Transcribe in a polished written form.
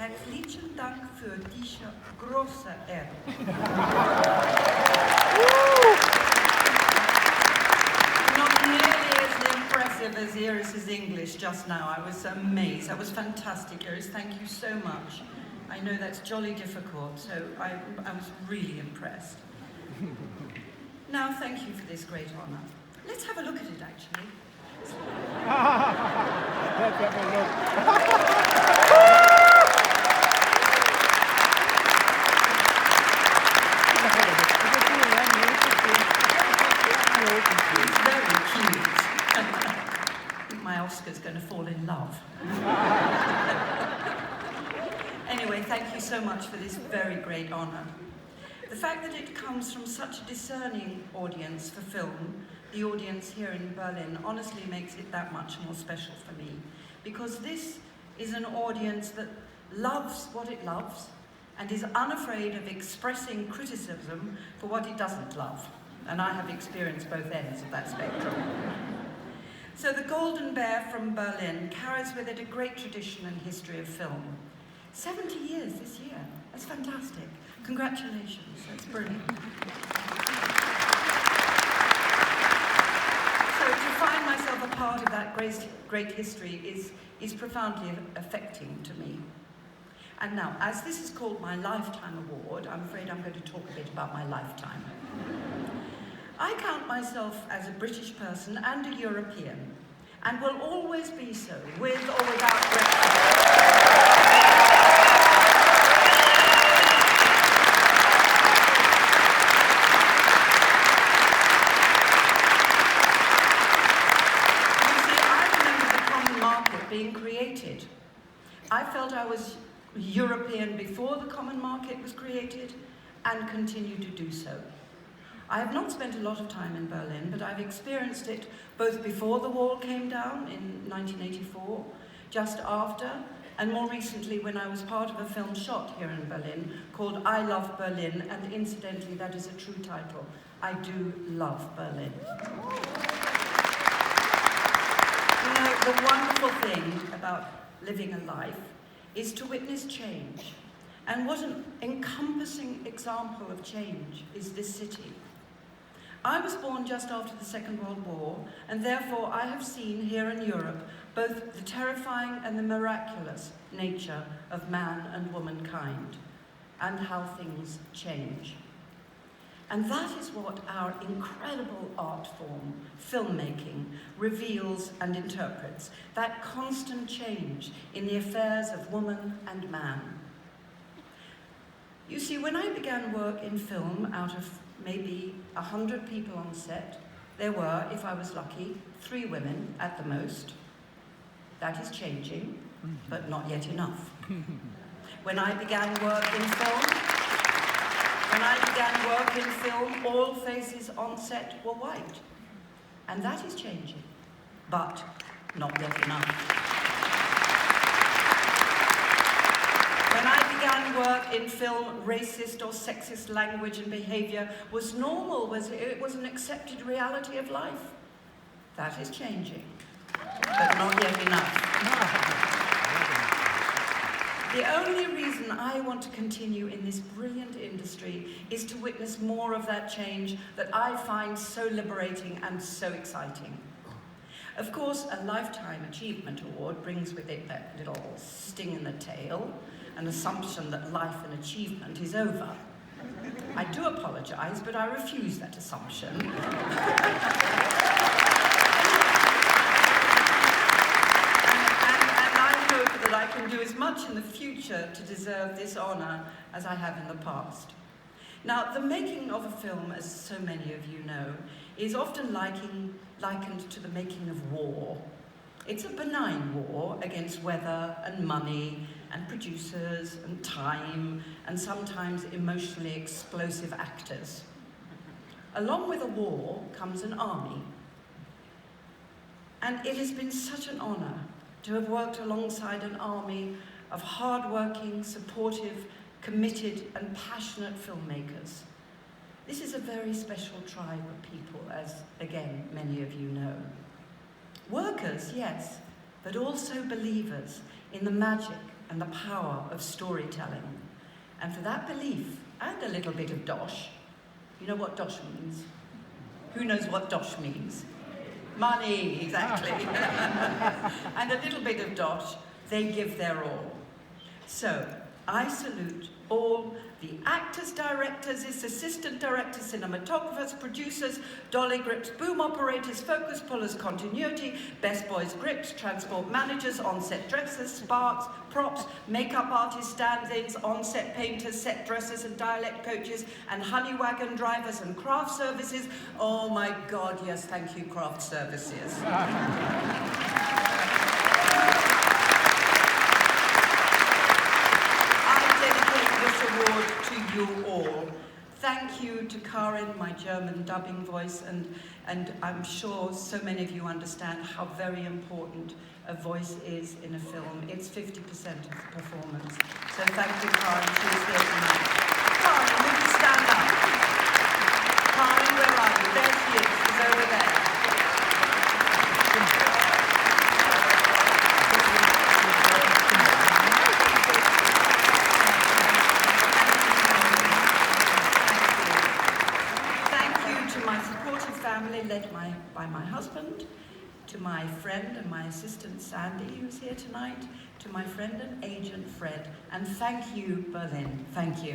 Herzlichen Dank für diese große Ehre. Not nearly as impressive as Iris's English just now. I was amazed. That was fantastic, Iris. Thank you so much. I know that's jolly difficult, so I was really impressed. Now, thank you for this great honour. Let's have a look at it, actually. Let's have a look. It's very cute. I think my Oscar's going to fall in love. Anyway, thank you so much for this very great honour. The fact that it comes from such a discerning audience for film, the audience here in Berlin, honestly makes it that much more special for me. Because this is an audience that loves what it loves and is unafraid of expressing criticism for what it doesn't love. And I have experienced both ends of that spectrum. So the Golden Bear from Berlin carries with it a great tradition and history of film. 70 years this year. That's fantastic. Congratulations. That's brilliant. So to find myself a part of that great history is profoundly affecting to me. And now, as this is called my Lifetime Award, I'm afraid I'm going to talk a bit about my lifetime. I count myself as a British person and a European, and will always be so, with or without Brexit. Being created. I felt I was European before the common market was created and continue to do so. I have not spent a lot of time in Berlin, but I've experienced it both before the wall came down in 1984, just after, and more recently when I was part of a film shot here in Berlin called I Love Berlin, and incidentally that is a true title. I do love Berlin. You know, the wonderful thing about living a life is to witness change. And what an encompassing example of change is this city. I was born just after the Second World War, and therefore I have seen here in Europe both the terrifying and the miraculous nature of man and womankind, and how things change. And that is what our incredible art form, filmmaking, reveals and interprets, that constant change in the affairs of woman and man. You see, when I began work in film, out of maybe 100 people on set, there were, if I was lucky, 3 women at the most. That is changing, but not yet enough. When I began work in film, all faces on set were white. And that is changing, but not yet enough. When I began work in film, racist or sexist language and behavior was normal, it was an accepted reality of life. That is changing, but not yet enough. The only reason I want to continue in this brilliant industry is to witness more of that change that I find so liberating and so exciting. Of course, a Lifetime Achievement Award brings with it that little sting in the tail, an assumption that life and achievement is over. I do apologize, but I refuse that assumption. I can do as much in the future to deserve this honour as I have in the past. Now, the making of a film, as so many of you know, is often likened to the making of war. It's a benign war against weather and money and producers and time and sometimes emotionally explosive actors. Along with a war comes an army. And it has been such an honour to have worked alongside an army of hard-working, supportive, committed and passionate filmmakers. This is a very special tribe of people, as, again, many of you know. Workers, yes, but also believers in the magic and the power of storytelling. And for that belief, and a little bit of dosh, you know what dosh means? Who knows what dosh means? Money, exactly. And a little bit of dosh, they give their all. So, I salute all the actors, directors, assistant directors, cinematographers, producers, dolly grips, boom operators, focus pullers, continuity, best boys grips, transport managers, on-set dressers, sparks, props, makeup artists, stand-ins, on-set painters, set dressers and dialect coaches, and honey wagon drivers and craft services. Oh my God, yes, thank you, craft services. To you all. Thank you to Karin, my German dubbing voice, and I'm sure so many of you understand how very important a voice is in a film. It's 50% of the performance. So thank you, Karin. She's here tonight. Karin, will you stand up? Karin, where are you? There she is. She's over there. Led by my husband, to my friend and my assistant Sandy, who's here tonight, to my friend and agent Fred, and thank you, Berlin. Thank you.